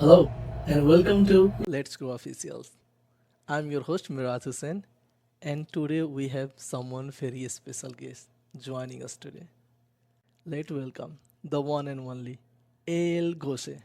Hello and welcome to Let's Grow Officials. I'm your host Meraj Husen, and today we have someone very special guest joining us today. Let's welcome the one and only Elle Gaucher.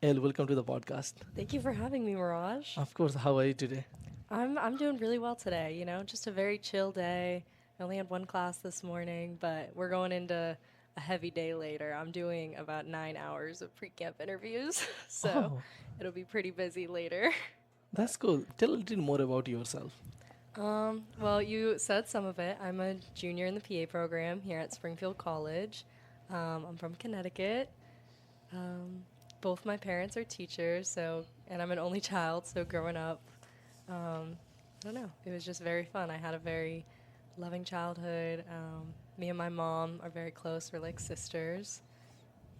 Elle, welcome to the podcast. Thank you for having me, Mirage. Of course, how are you today? I'm doing really well today, just a very chill day. I only had one class this morning, but we're going into a heavy day later. I'm doing about 9 hours of pre-camp interviews, so Oh, it'll be pretty busy later. that's cool. Tell a little more about yourself. Well, you said some of it. I'm a junior in the PA program here at Springfield College. I'm from Connecticut. Um, Both my parents are teachers, and I'm an only child, so growing up, I don't know. It was just very fun. I had a very loving childhood. Me and my mom are very close. We're like sisters.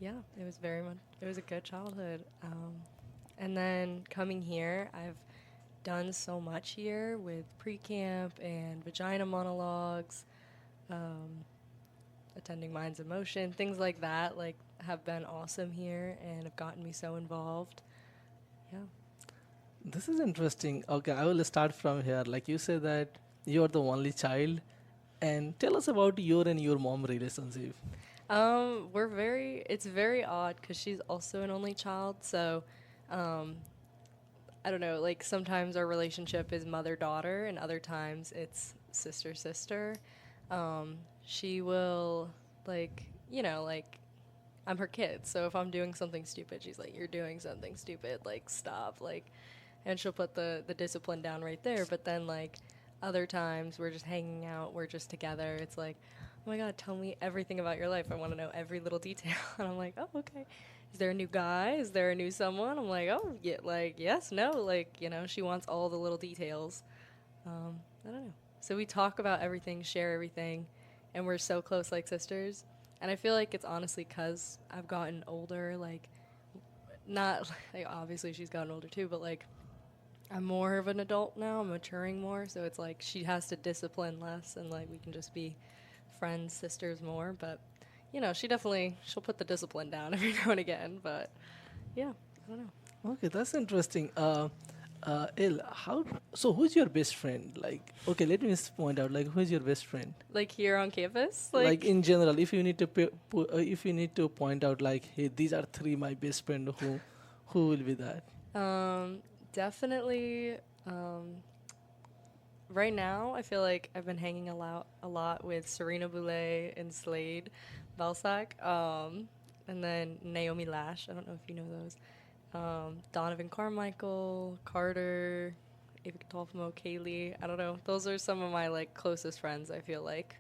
Yeah, it was very much. It was a good childhood. And then coming here, I've done so much here with pre-camp and vagina monologues, um, attending Minds in Motion, things like that. Like have been awesome here and have gotten me so involved. Yeah. This is interesting. Okay, I will start from here. Like you said that you are the only child, and tell us about your and your mom relationship. It's very odd because she's also an only child. So, um, I don't know, like sometimes our relationship is mother daughter, and other times it's sister sister. She will, like, I'm her kid. So if I'm doing something stupid, she's like, "You're doing something stupid, like, stop." And she'll put the discipline down right there. But then, like, other times we're just hanging out, we're just together. It's like, oh my God, tell me everything about your life. I want to know every little detail. And I'm like, oh, okay. Is there a new guy? Is there a new someone? I'm like, oh, yeah, like, yes, no. Like, she wants all the little details. I don't know. So we talk about everything, share everything, and we're so close like sisters. And I feel like it's honestly because I've gotten older. Like, not, like, obviously she's gotten older too, but like, I'm more of an adult now. I'm maturing more, so it's like she has to discipline less, and like we can just be friends, sisters more. But she'll put the discipline down every now and again. But yeah, I don't know. Okay, that's interesting. Il, how? So, who's your best friend? Like, okay, let me just point out. Like, who's your best friend? Like here on campus, Like in general, if you need to if you need to point out, like, hey, these are three my best friend. Who will be that? definitely. Um, right now, I feel like I've been hanging a lot with Serena Boulay and Slade Balsac, and then Naomi Lash. I don't know if you know those. Donovan Carmichael, Carter, Ava Katolfamo, Kaylee. I don't know. Those are some of my like closest friends. I feel like,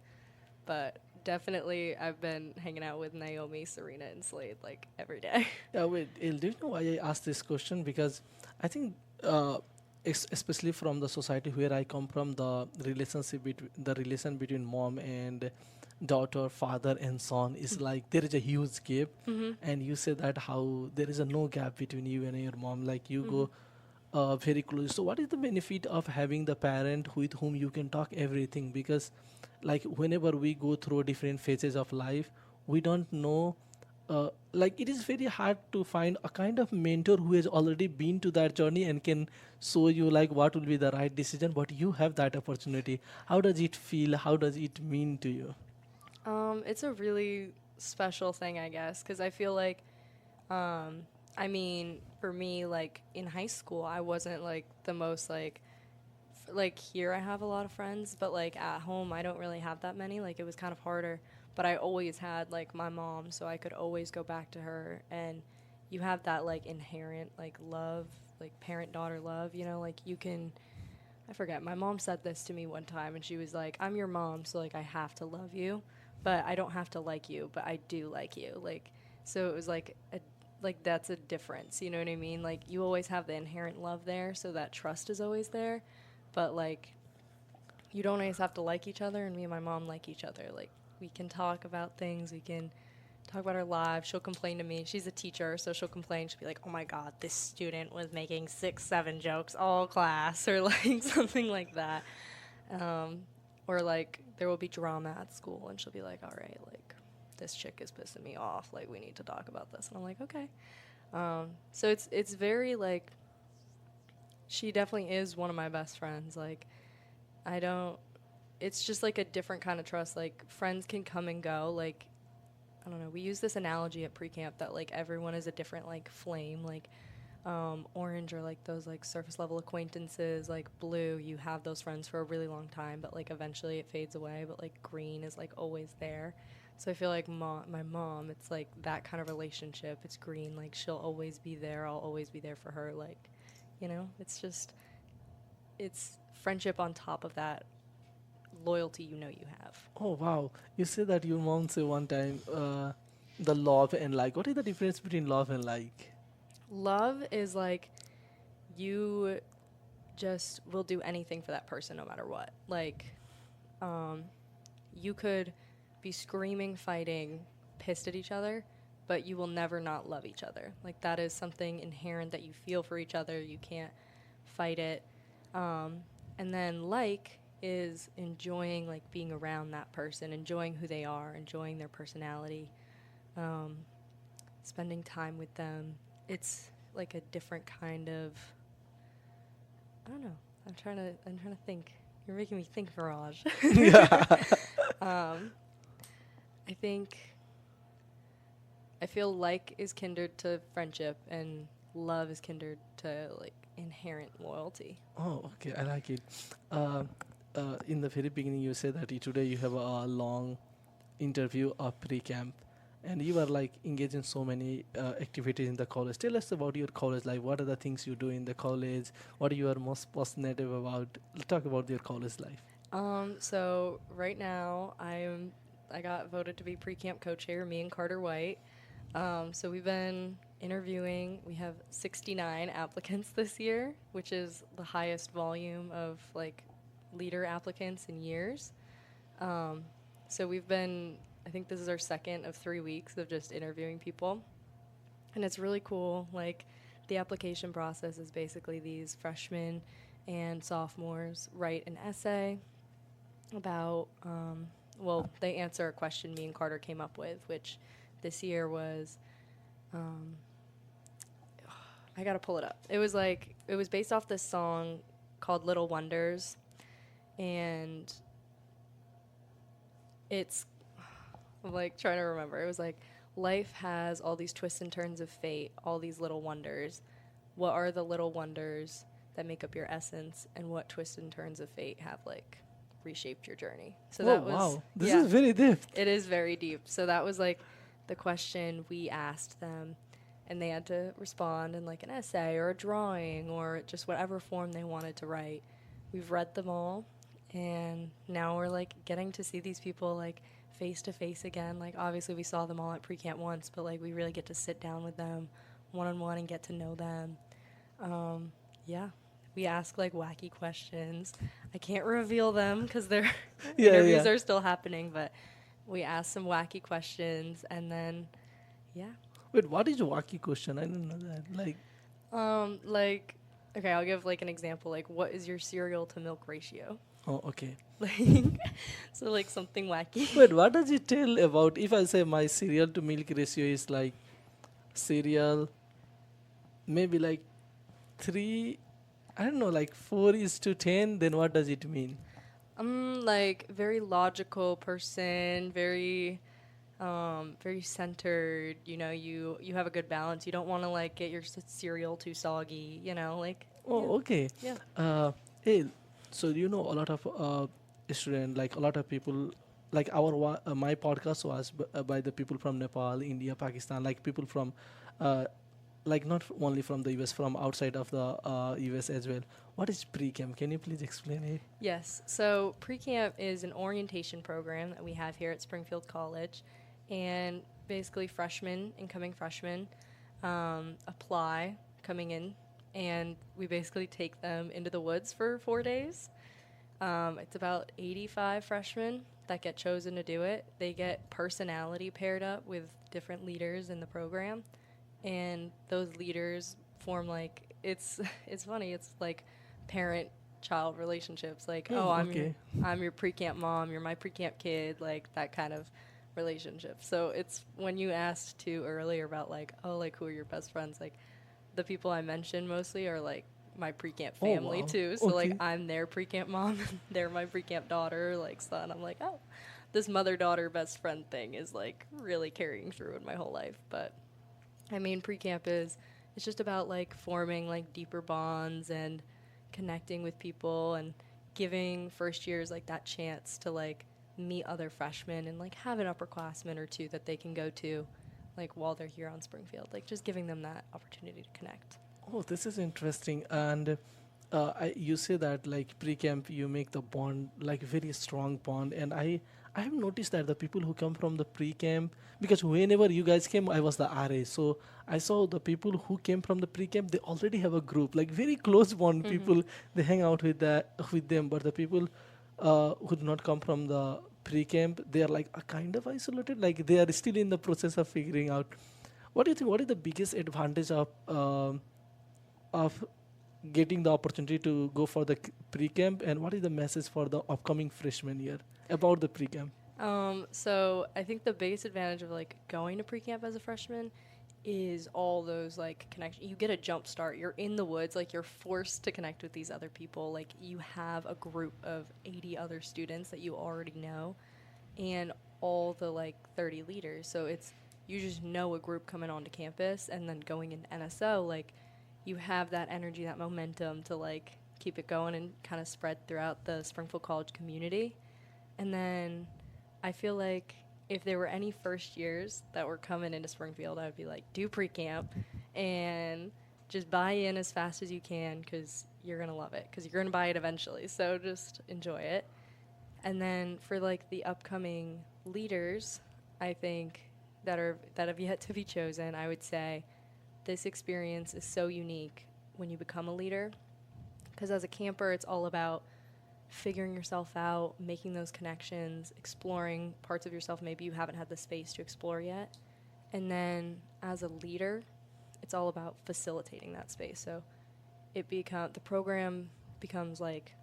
but definitely I've been hanging out with Naomi, Serena, and Slade like every day. Yeah, wait, Il, do you know why I asked this question? Because I think, especially from the society where I come from, the relation between mom and daughter, father and son is like there is a huge gap, Mhm. and you say that how there is a no gap between you and your mom, like you Mhm. go very close. So, what is the benefit of having the parent with whom you can talk everything? Because, like, whenever we go through different phases of life, we don't know. Like, it is very hard to find a kind of mentor who has already been to that journey and can show you like what will be the right decision. But you have that opportunity. How does it feel? How does it mean to you? It's a really special thing, I guess, because I feel like, um, I mean, for me, like in high school, I wasn't like the most like here I have a lot of friends, but like at home I don't really have that many. Like it was kind of harder, but I always had like my mom, so I could always go back to her, and you have that like inherent like love, like parent daughter love. Like you can. I forget. My mom said this to me one time, and she was like, "I'm your mom, so like I have to love you, but I don't have to like you, but I do like you." Like so it was like that's a difference. You know what I mean? Like you always have the inherent love there, so that trust is always there, but like you don't always have to like each other, and me and my mom like each other. Like we can talk about things, we can talk about her lives. She'll complain to me. She's a teacher, so she'll complain. She'll be like, "Oh my God, this student was making 6, 7 jokes all class," or like something like that. Um, or like there will be drama at school, and she'll be like, "All right, like this chick is pissing me off. Like we need to talk about this." And I'm like, "Okay." So it's very like she definitely is one of my best friends. Like I don't. It's just like a different kind of trust. Like friends can come and go. Like I don't know. We use this analogy at pre-camp that like everyone is a different like flame. Like orange are like those like surface level acquaintances. Like blue, you have those friends for a really long time, but like eventually it fades away. But like green is like always there. So I feel like my mom, it's like that kind of relationship. It's green. Like she'll always be there. I'll always be there for her. Like, it's just it's friendship on top of that loyalty you have. Oh wow! You said that your mom said one time the love and like. What is the difference between love and like? Love is like you just will do anything for that person no matter what. Like, you could be screaming, fighting, pissed at each other, but you will never not love each other. Like, that is something inherent that you feel for each other. You can't fight it. And then, like, is enjoying, like, being around that person, enjoying who they are, enjoying their personality, spending time with them. It's like a different kind of, I don't know. I'm trying to think. You're making me think, Viraj. Yeah. I think I feel like is kindred to friendship and love is kindred to like inherent loyalty. Oh, okay. I like it. Uh, in the very beginning, you said that today you have a long interview of pre-camp, and you are like engaged in so many activities in the college. Tell us about your college life. What are the things you do in the college? What you are most passionate about? Talk about your college life. So right now I got voted to be pre-camp co-chair, me and Carter White. So we've been interviewing. We have 69 applicants this year, which is the highest volume of like leader applicants in years. So we've been, I think this is our second of 3 weeks of just interviewing people. And it's really cool. Like, the application process is basically these freshmen and sophomores write an essay about, they answer a question me and Carter came up with, which this year was, I gotta pull it up. It was based off this song called Little Wonders. And it's I'm like trying to remember. It was like life has all these twists and turns of fate, all these little wonders. What are the little wonders that make up your essence, and what twists and turns of fate have like reshaped your journey? So Oh that was wow, this yeah, is very deep. it is very deep. So that was like the question we asked them, and they had to respond in like an essay or a drawing or just whatever form they wanted to write. We've read them all, and now we're like getting to see these people like face to face again. Like obviously we saw them all at pre-camp once, but like we really get to sit down with them one on one and get to know them. Yeah, we ask like wacky questions. I can't reveal them because their Yeah, interviews yeah. are still happening, but we ask some wacky questions, and then yeah, Wait, what is wacky question? I don't know that. Like, like okay, I'll give like an example. Like, what is your cereal to milk ratio? oh, okay. Like, so like something wacky. Wait, what does it tell about if I say my cereal to milk ratio is like cereal, maybe like three, I don't know, like 4:10, then what does it mean? I'm like very logical person, very centered. You have a good balance. You don't want to like get your cereal too soggy. Like yeah, Oh, okay. yeah. Hey, so a lot of student, like a lot of people, like my podcast was by the people from Nepal, India, Pakistan, like people from, uh, like not only from the US, from outside of the US as well. What is pre-camp? Can you please explain it? Yes. So pre-camp is an orientation program that we have here at Springfield College, and basically incoming freshmen, apply coming in, and we basically take them into the woods for 4 days. It's about 85 freshmen that get chosen to do it. They get personality paired up with different leaders in the program, and those leaders form like it's funny. It's like parent-child relationships. Like, Oh, oh, okay. I'm your pre-camp mom. You're my pre-camp kid. Like that kind of relationship. So it's when you asked too earlier about like, oh, like who are your best friends? Like the people I mentioned mostly are like my pre-camp Oh family wow. too. So like Okay. I'm their pre-camp mom, they're my pre-camp daughter, like son. I'm like, oh, this mother-daughter best friend thing is like really carrying through in my whole life. But I mean, pre-camp is it's just about like forming like deeper bonds and connecting with people and giving first years like that chance to like meet other freshmen and like have an upperclassman or two that they can go to like while they're here on Springfield. Like just giving them that opportunity to connect. Oh, this is interesting. And you say that like pre-camp, you make the bond like very strong bond. And I have noticed that the people who come from the pre-camp, because whenever you guys came, I was the RA, so I saw the people who came from the pre-camp. They already have a group, like very close bond. Mm-hmm. People they hang out with them, but the people who do not come from the pre-camp, they are like a kind of isolated. Like they are still in the process of figuring out. What do you think? What is the biggest advantage of getting the opportunity to go for the pre-camp, and what is the message for the upcoming freshman year about the pre-camp? So I think the biggest advantage of like going to pre-camp as a freshman is all those like connections. You get a jump start. You're in the woods, like you're forced to connect with these other people. Like you have a group of 80 other students that you already know, and all the like 30 leaders. So it's you just know a group coming onto campus, and then going in NSO, like you have that energy, that momentum to like keep it going and kind of spread throughout the Springfield College community. And then I feel like if there were any first years that were coming into Springfield, I would be like, do pre-camp and just buy in as fast as you can because you're going to love it because you're going to buy it eventually. So just enjoy it. And then for like the upcoming leaders, I think that have yet to be chosen, I would say this experience is so unique when you become a leader because as a camper, it's all about figuring yourself out, making those connections, exploring parts of yourself maybe you haven't had the space to explore yet. And then as a leader, it's all about facilitating that space. So the program becomes like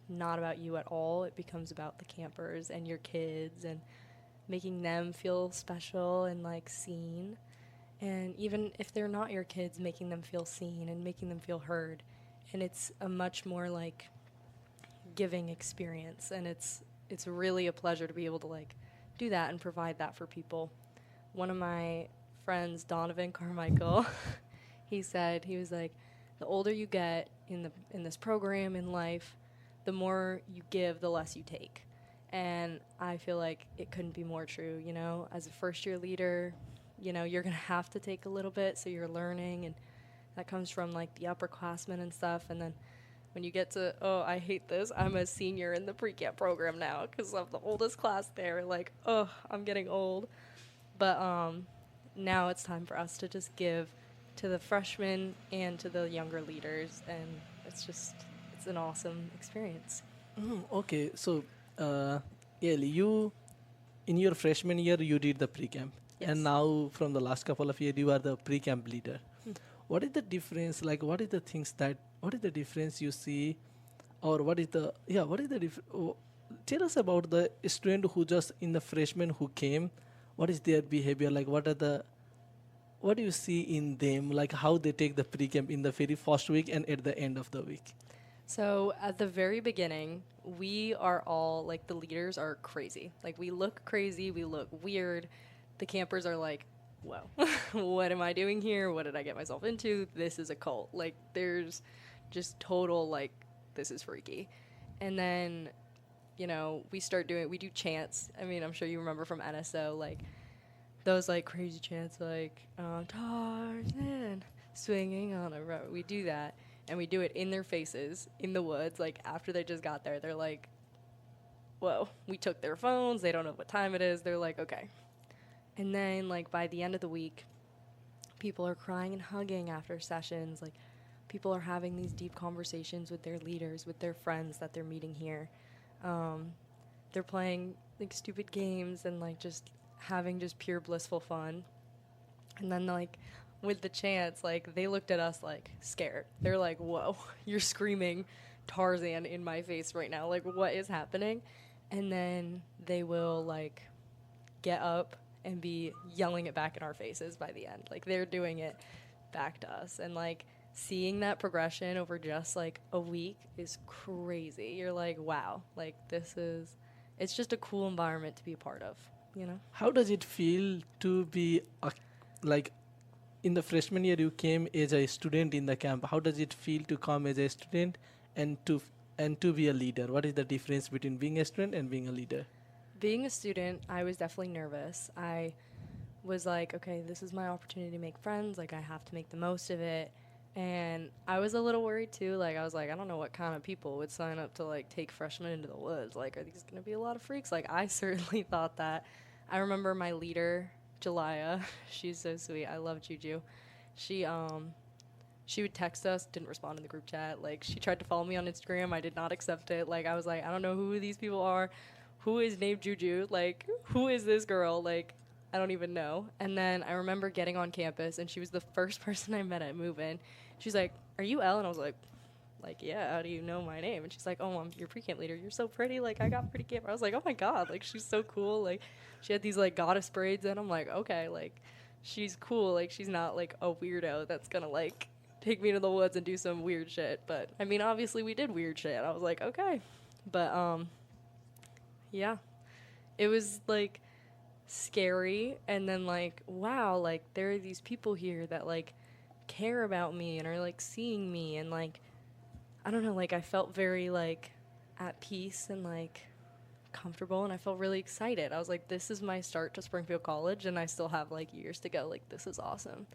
not about you at all. It becomes about the campers and your kids and making them feel special and like seen. And even if they're not your kids, making them feel seen and making them feel heard. And it's a much more like giving experience, and it's really a pleasure to be able to like do that and provide that for people. One of my friends, Donovan Carmichael, he said he was like, the older you get in this program in life, the more you give, the less you take. And I feel like it couldn't be more true. You know, as a first year leader, you know, you're gonna have to take a little bit, so you're learning, and that comes from like the upperclassmen and stuff. And then when you get to, oh, I hate this, I'm a senior in the pre-camp program now because I'm the oldest class there. Like, oh, I'm getting old. But now it's time for us to just give to the freshmen and to the younger leaders. And it's an awesome experience. Okay, so uh, Ellie, you in your freshman year you did the pre-camp, and Yes. now from the last couple of years you are the pre-camp leader. What is the difference? Like, what is the difference you see, or what is the tell us about the student who just in the freshman who came. What is their behavior like? What do you see in them? Like how they take the pre-camp in the very first week and at the end of the week. So at the very beginning, we are all like the leaders are crazy. Like we look crazy, we look weird. The campers are like, whoa, what am I doing here? What did I get myself into? This is a cult. Like there's just total like this is freaky. And then, you know, we do chants. I mean, I'm sure you remember from NSO like those like crazy chants like Tarzan swinging on a rope. We do that and we do it in their faces in the woods. Like after they just got there, they're like, whoa, we took their phones. They don't know what time it is. They're like, okay. And then like by the end of the week, people are crying and hugging after sessions. Like people are having these deep conversations with their leaders, with their friends that they're meeting here. They're playing like stupid games and like just having just pure blissful fun. And then like with the chants, like they looked at us like scared. They're like, whoa, you're screaming Tarzan in my face right now. Like what is happening? And then they will like get up and be yelling it back in our faces by the end. Like they're doing it back to us, and like seeing that progression over just like a week is crazy. You're like, wow, like it's just a cool environment to be a part of, you know? How does it feel to be like in the freshman year you came as a student in the camp? How does it feel to come as a student and to be a leader? What is the difference between being a student and being a leader? Being a student, I was definitely nervous. I was like, okay, this is my opportunity to make friends. Like, I have to make the most of it. And I was a little worried too. Like, I was like, I don't know what kind of people would sign up to like take freshmen into the woods. Like, are these going to be a lot of freaks? Like, I certainly thought that. I remember my leader, Jelaya. She's so sweet. I love Juju. She would text us, didn't respond in the group chat. Like, she tried to follow me on Instagram. I did not accept it. Like, I was like, I don't know who these people are. Who is named Juju? Like, who is this girl? Like, I don't even know. And then I remember getting on campus, and she was the first person I met at move-in. She's like, are you Elle? And I was like, yeah, how do you know my name? And she's like, oh, I'm your pre-camp leader. You're so pretty. Like, I got pretty camp. I was like, oh, my God. Like, she's so cool. Like, she had these, like, goddess braids, and I'm like, okay, like, she's cool. Like, she's not, like, a weirdo that's going to, like, take me to the woods and do some weird shit. But, I mean, obviously we did weird shit. I was like, okay. But, yeah. It was, like, scary, and then, like, wow, like, there are these people here that, like, care about me and are, like, seeing me, and, like, I don't know, like, I felt very, like, at peace and, like, comfortable, and I felt really excited. I was like, this is my start to Springfield College, and I still have, like, years to go. Like, this is awesome.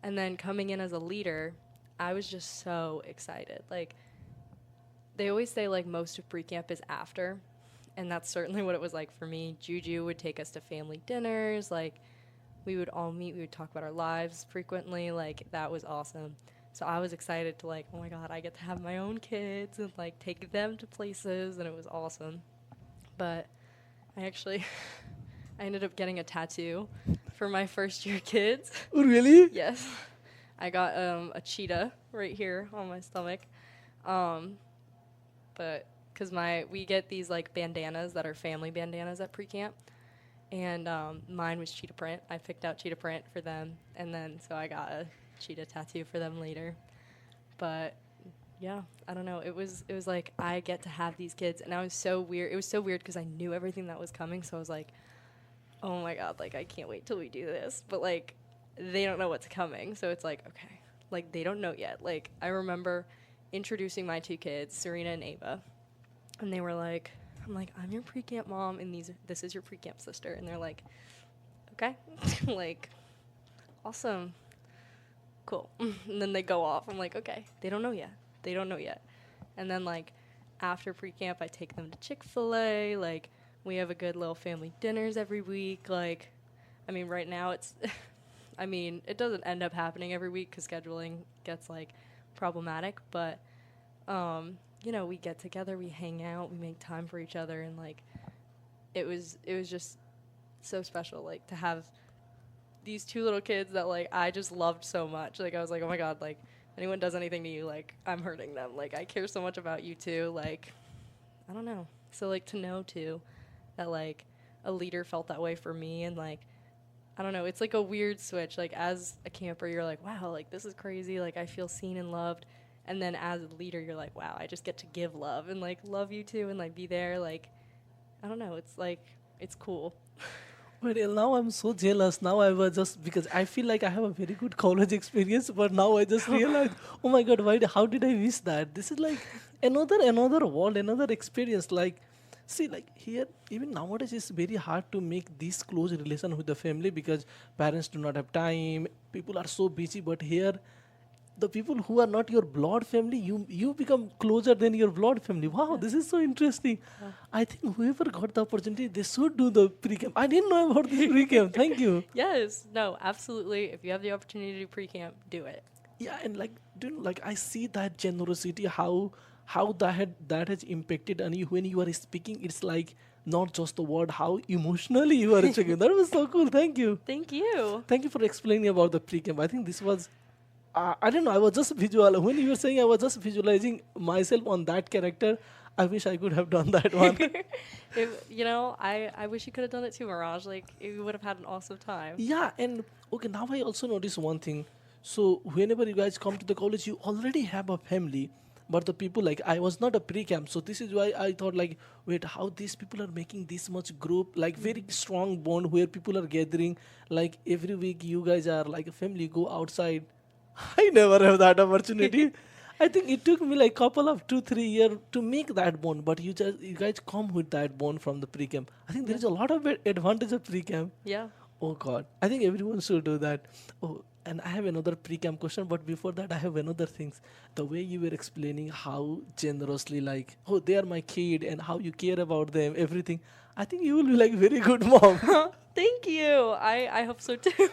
And then coming in as a leader, I was just so excited. Like, they always say, like, most of pre-camp is after, and that's certainly what it was like for me. Juju would take us to family dinners. Like, we would all meet. We would talk about our lives frequently. Like, that was awesome. So I was excited to, like, oh, my God, I get to have my own kids and, like, take them to places, and it was awesome. But I actually, I ended up getting a tattoo for my first-year kids. Oh, really? Yes. I got a cheetah right here on my stomach. But because we get these, like, bandanas that are family bandanas at pre-camp. And mine was cheetah print. I picked out cheetah print for them. And then so I got a cheetah tattoo for them later. But yeah, I don't know. It was like, I get to have these kids, and I was so weird. It was so weird because I knew everything that was coming, so I was like, oh my God, like, I can't wait till we do this. But, like, they don't know what's coming, so it's like, okay, like, they don't know yet. Like, I remember introducing my two kids, Serena and Ava, and they were like, I'm like, I'm your pre-camp mom, and this is your pre-camp sister, and they're like, okay, like, awesome, cool. And then they go off. I'm like, okay, they don't know yet. And then, like, after pre-camp, I take them to Chick-fil-A. Like, we have a good little family dinners every week. Like, I mean, right now it's, I mean, it doesn't end up happening every week because scheduling gets, like, problematic. But, you know, we get together, we hang out, we make time for each other. And, like, it was just so special, like, to have these two little kids that, like, I just loved so much. Like, I was like, oh, my God, like, anyone does anything to you, like, I'm hurting them. Like, I care so much about you, too. Like, I don't know. So, like, to know, too, that, like, a leader felt that way for me. And, like, I don't know. It's, like, a weird switch. Like, as a camper, you're like, wow, like, this is crazy. Like, I feel seen and loved. And then as a leader, you're like, wow, I just get to give love and, like, love you, too, and, like, be there. Like, I don't know. It's, like, it's cool. Well, now I'm so jealous. Now I was just, because I feel like I have a very good college experience, but now I just realized, oh my God, how did I miss that? This is like another world, another experience. Like, see, like here, even nowadays, it's very hard to make this close relation with the family because parents do not have time. People are so busy, but here, the people who are not your blood family, you become closer than your blood family. Wow, Yeah. this is so interesting. I think whoever got the opportunity, they should do the pre-camp. I didn't know about this pre-camp. Thank you. Yes. No, absolutely. If you have the opportunity to do pre-camp, do it. Yeah, and like, like I see that generosity, how that has impacted on you when you are speaking. It's like not just the word, how emotionally you are speaking. That was so cool. Thank you. Thank you. Thank you for explaining about the pre-camp. I think this was, I don't know, I was just when you were saying, I was just visualizing myself on that character. I wish I could have done that one. I wish you could have done it too, Mirage. Like, you would have had an awesome time. Yeah, and okay, now I also notice one thing. So whenever you guys come to the college, you already have a family, but the people like I was not a pre-camp, so this is why I thought like, wait, how these people are making this much group, like very strong bond where people are gathering, like every week you guys are like a family, go outside. I never have that opportunity. I think it took me like couple of 2 3 years to make that bond, but you guys come with that bond from the pre-camp. I think there Yeah. is a lot of advantage of pre-camp. Yeah. Oh God, I think everyone should do that. Oh, and I have another pre-camp question, but before that, I have another things. The way you were explaining how generously, like, oh, they are my kid, and how you care about them, everything. I think you will be like very good mom. Thank you. I hope so too.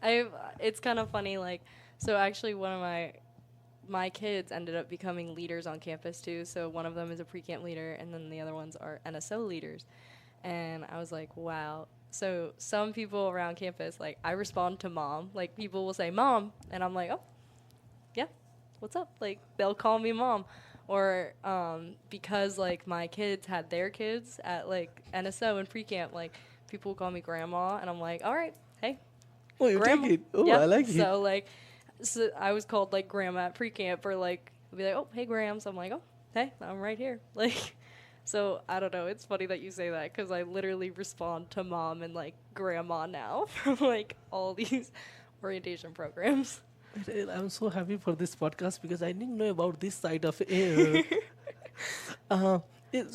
I It's kind of funny. Like, so actually, one of my kids ended up becoming leaders on campus too. So one of them is a pre-camp leader, and then the other ones are NSO leaders. And I was like, wow. So some people around campus, like, I respond to mom. Like, people will say mom, and I'm like, oh, yeah, what's up? Like, they'll call me mom. Or because like my kids had their kids at like NSO and pre-camp, like people call me grandma, and I'm like, all right, hey, Oh, you take grandma. it. Oh, Yeah. I like it. So like, so I was called like grandma at pre-camp, or like be like, oh, hey, Grams. I'm like, oh, hey, I'm right here. Like, so I don't know. It's funny that you say that because I literally respond to mom and like grandma now from like all these orientation programs. I'm so happy for this podcast because I didn't know about this side of uh,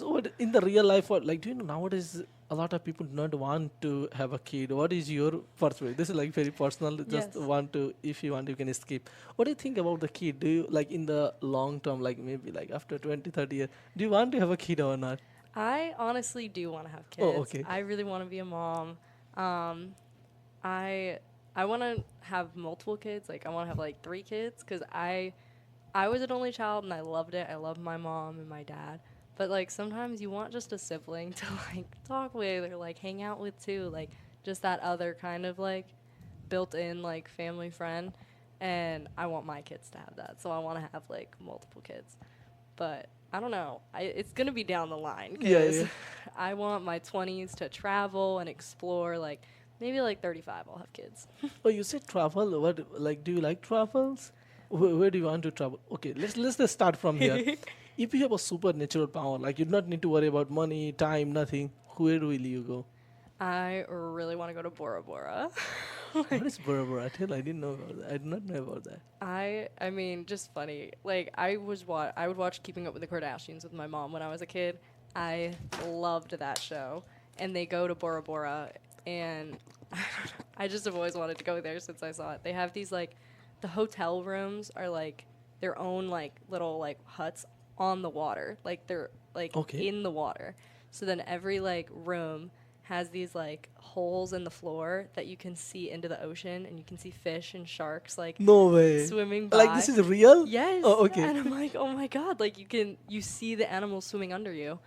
what in the real life, what like do you know nowadays a lot of people do not want to have a kid. What is your perspective? This is like very personal. Just Yes. want to, if you want, you can skip. What do you think about the kid? Do you like in the long term, like maybe like after 20, 30 years, do you want to have a kid or not? I honestly do want to have Oh, kids. okay. I really want to be a mom. Um, I I want to have multiple kids. Like, I want to have like 3 kids because I was an only child and I loved it. I loved my mom and my dad. But like sometimes you want just a sibling to like talk with or like hang out with too. Like, just that other kind of like built-in like family friend. And I want my kids to have that. So I want to have like multiple kids. But I don't know. It's gonna be down the line Yeah, because yeah. I want my 20s to travel and explore. Like, maybe like 35, I'll have kids. Oh, you said travel. What like do you like travels? Where do you want to travel? Okay, let's just start from here. If you have a supernatural power, like you do not need to worry about money, time, nothing, where will you go? I really want to go to Bora Bora. What is Bora Bora? Tell, I didn't know about that. I did not know about that. I mean, just funny. Like, I would watch Keeping Up with the Kardashians with my mom when I was a kid. I loved that show, and they go to Bora Bora, and I just have always wanted to go there since I saw it. They have these like, the hotel rooms are like their own like little like huts on the water. Like, they're like Okay. in the water. So then every like room has these like holes in the floor that you can see into the ocean, and you can see fish and sharks like No way. swimming Like by. this is real? Yes. Oh, okay. And I'm like, oh my god, like you see the animals swimming under you.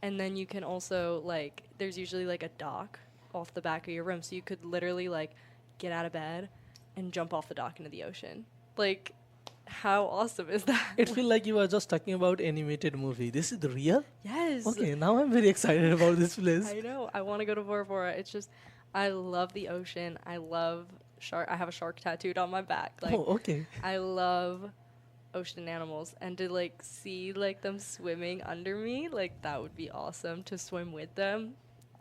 And then you can also like there's usually like a dock off the back of your room, so you could literally like get out of bed and jump off the dock into the ocean. Like, how awesome is that? It feel like you are just talking about animated movie. This is the real? Yes. Okay, now I'm very excited about this place. I know. I want to go to Bora Bora. It's just, I love the ocean. I love shark. I have a shark tattooed on my back. Like, Oh, okay. I love ocean animals, and to like see like them swimming under me, like that would be awesome. To swim with them,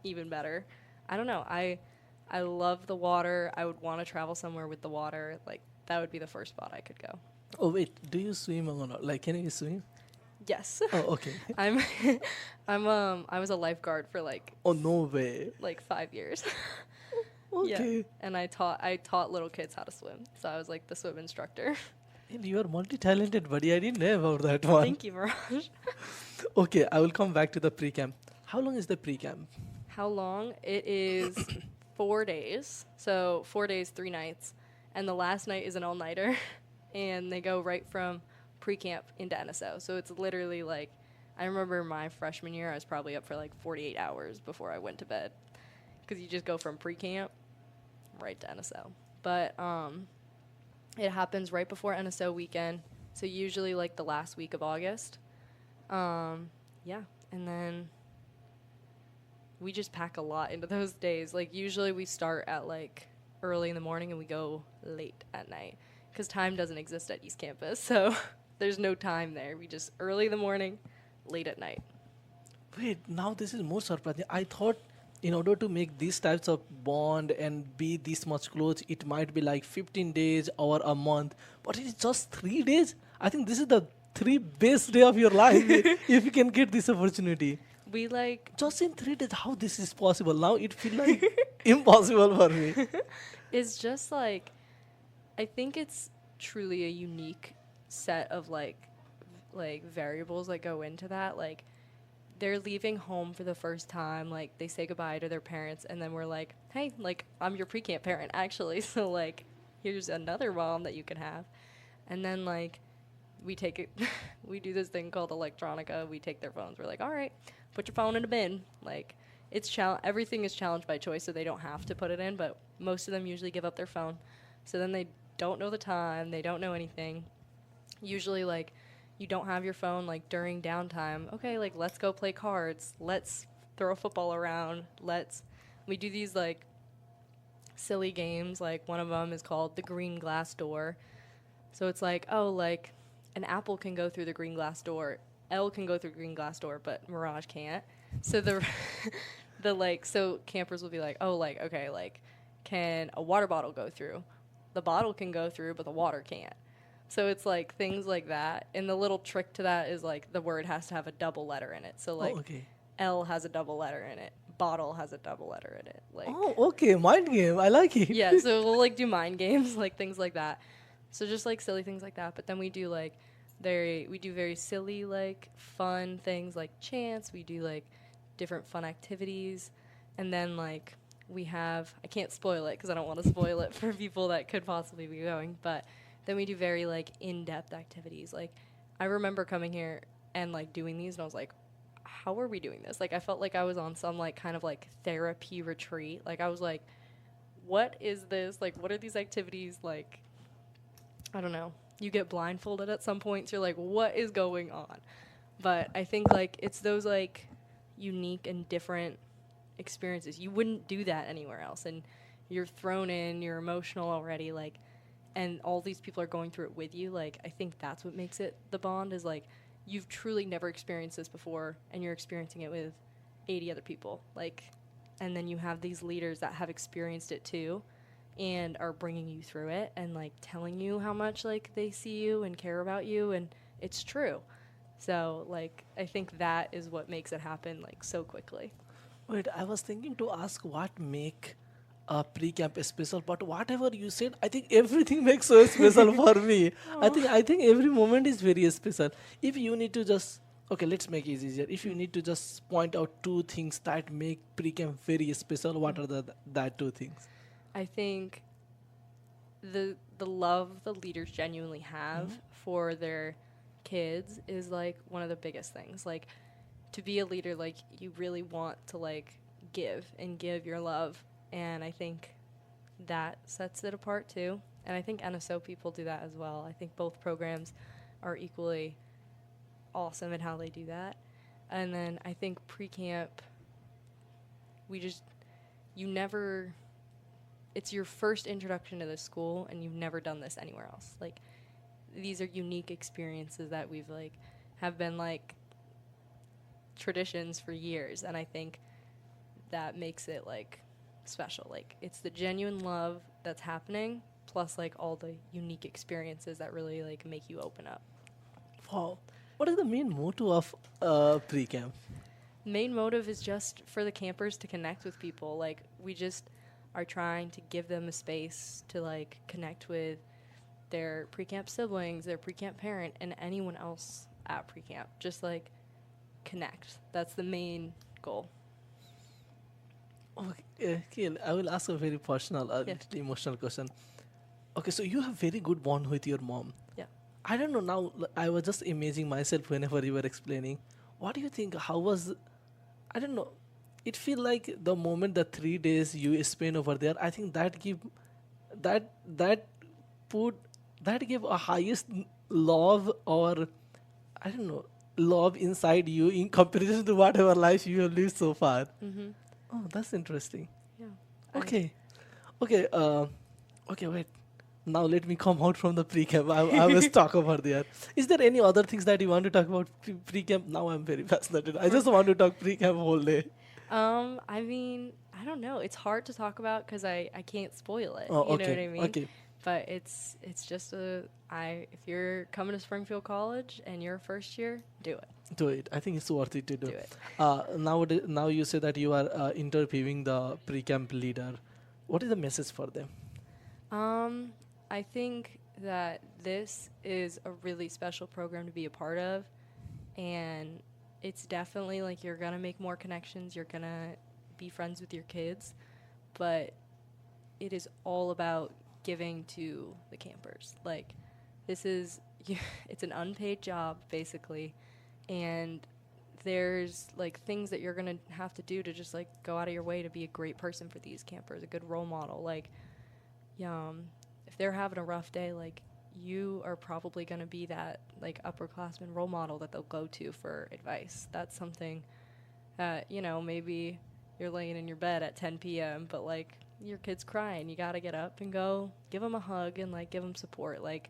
even better. I don't know. I love the water. I would want to travel somewhere with the water. Like, that would be the first spot I could go. Oh wait, do you swim or not? Like, can you swim? Yes. Oh, okay. I'm I was a lifeguard for Oh, no way. like 5 years. Okay. Yeah. And I taught little kids how to swim. So I was like the swim instructor. And you are multi-talented, buddy. I didn't know about that one. Thank you, Mirage. Okay, I will come back to the pre-camp. How long is the pre-camp? How long? It is 4 days. So 4 days, 3 nights. And the last night is an all-nighter. And they go right from pre-camp into NSO. So it's literally like, I remember my freshman year, I was probably up for like 48 hours before I went to bed. Because you just go from pre-camp right to NSO. But it happens right before NSO weekend. So usually like the last week of August. yeah, and then we just pack a lot into those days. Like usually we start at like early in the morning and we go late at night because time doesn't exist at East Campus. So there's no time there. We just early in the morning, late at night. Wait, now this is more surprising. I thought in order to make these types of bond and be this much close, it might be like 15 days or a month, but it is just 3 days. I think this is the three best day of your life if you can get this opportunity. We like Just in 3 days, how this is possible? Now it feel like impossible for me. it's just like I think it's truly a unique set of like variables that go into that. Like they're leaving home for the first time, like they say goodbye to their parents and then we're like, "Hey, like I'm your pre-camp parent actually." So like here's another mom that you can have. And then like we take it we do this thing called electronica. We take their phones. We're like, "All right, put your phone in a bin." Like it's everything is challenged by choice, so they don't have to put it in, but most of them usually give up their phone. So then they don't know the time, they don't know anything. Usually like you don't have your phone like during downtime. Okay, like let's go play cards. Let's throw a football around. We do these like silly games. Like one of them is called the green glass door. So it's like, oh, like an apple can go through the green glass door. Elle can go through the green glass door, but Mirage can't. So so campers will be like, oh, like okay, like can a water bottle go through? The bottle can go through, but the water can't. So it's like things like that. And the little trick to that is like the word has to have a double letter in it. So like Oh, okay. L has a double letter in it. Bottle has a double letter in it. Like Oh, okay. Mind game. I like it. yeah, so we'll like do mind games, like things like that. So just like silly things like that. But then we do like we do very silly like fun things like chants. We do like different fun activities. And then like I can't spoil it because I don't want to spoil it for people that could possibly be going, but then we do very like in-depth activities. Like I remember coming here and like doing these and I was like, how are we doing this? Like I felt like I was on some like kind of like therapy retreat. Like I was like, what is this? Like what are these activities? Like I don't know. You get blindfolded at some points. You're like, what is going on? But I think like it's those like unique and different experiences. You wouldn't do that anywhere else. And you're thrown in, you're emotional already, like and all these people are going through it with you. Like I think that's what makes it the bond is like you've truly never experienced this before and you're experiencing it with 80 other people. Like and then you have these leaders that have experienced it too and are bringing you through it and like telling you how much like they see you and care about you and it's true. So like I think that is what makes it happen like so quickly. Wait, I was thinking to ask what make a pre-camp special, but whatever you said, I think everything makes so special for me. I think every moment is very special. If you need to just okay, let's make it easier. If you need to just point out two things that make pre-camp very special, what are that two things? I think the love the leaders genuinely have for their kids is like one of the biggest things. Like to be a leader, like you really want to like give your love, and I think that sets it apart too. And I think NSO people do that as well. I think both programs are equally awesome in how they do that. And then I think pre-camp, you never, it's your first introduction to this school and you've never done this anywhere else. Like these are unique experiences that we've like have been like traditions for years, and I think that makes it like special. Like it's the genuine love that's happening plus like all the unique experiences that really like make you open up. Wow. What is the main motto of pre-camp? Main motive is just for the campers to connect with people. Like we just are trying to give them a space to like connect with their pre-camp siblings, their pre-camp parent, and anyone else at pre-camp. Just like connect. That's the main goal. Okay, I will ask a very personal, Yeah. emotional question. Okay, so you have very good bond with your mom. Yeah. I don't know now. I was just imagining myself whenever you were explaining. What do you think? How was? I don't know. It feel like the moment the 3 days you spend over there. I think that put that give a highest love or I don't know love inside you in comparison to whatever life you have lived so far. Mm-hmm. Oh, that's interesting. Yeah. Okay. Okay. Okay. Wait. Now let me come out from the pre-camp. I was talk about there. Is there any other things that you want to talk about pre-camp? Now I'm very fascinated. I just want to talk pre-camp whole day. I mean, I don't know. It's hard to talk about because I can't spoil it. Oh, You know okay. what I mean? Okay. But it's just if you're coming to Springfield College and you're first year, do it. Do it. I think it's worth it to do. Do it. Now you say that you are interviewing the pre-camp leader. What is the message for them? I think that this is a really special program to be a part of, and it's definitely like you're gonna make more connections, you're gonna be friends with your kids, but it is all about giving to the campers. Like, this is it's an unpaid job basically, and there's like things that you're gonna have to do to just like go out of your way to be a great person for these campers, a good role model. Like, if they're having a rough day, like, you are probably going to be that like upperclassman role model that they'll go to for advice. That's something that, maybe you're laying in your bed at 10 p.m., but like your kid's crying, you got to get up and go give them a hug and like give them support. Like,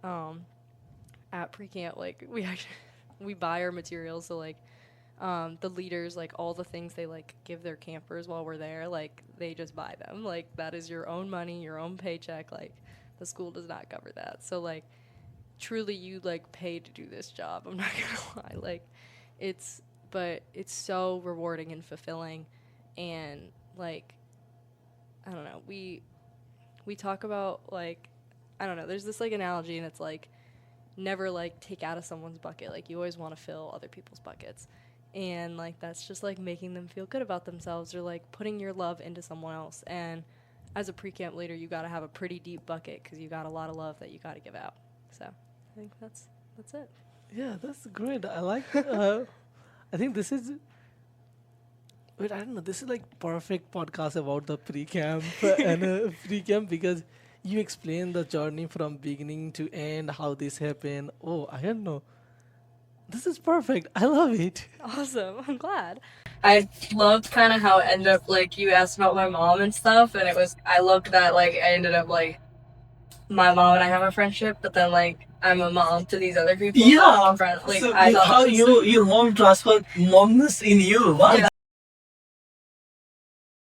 at pre-camp, like we buy our materials, so like the leaders, like all the things they like give their campers while we're there, like they just buy them. Like, that is your own money, your own paycheck. Like, the school does not cover that. So like, truly, you like pay to do this job. I'm not gonna lie. Like, but it's so rewarding and fulfilling. And like, I don't know, we talk about like, I don't know, there's this like analogy, and it's like, never like take out of someone's bucket. Like, you always want to fill other people's buckets. And like, that's just like making them feel good about themselves, or like putting your love into someone else. And as a pre-camp leader, you got to have a pretty deep bucket because you got a lot of love that you got to give out. So I think that's it. Yeah, that's great. I like. I think this is. Wait, I don't know. This is like perfect podcast about the pre-camp and pre-camp, because you explain the journey from beginning to end, how this happened. Oh, I don't know. This is perfect. I love it. Awesome. I'm glad. I loved kind of how it ended up, like, you asked about my mom and stuff, and I loved that, like, I ended up, like, my mom and I have a friendship, but then, like, I'm a mom to these other people. Yeah. Like, So I thought how you mom transferred momness in you. Wow. Yeah.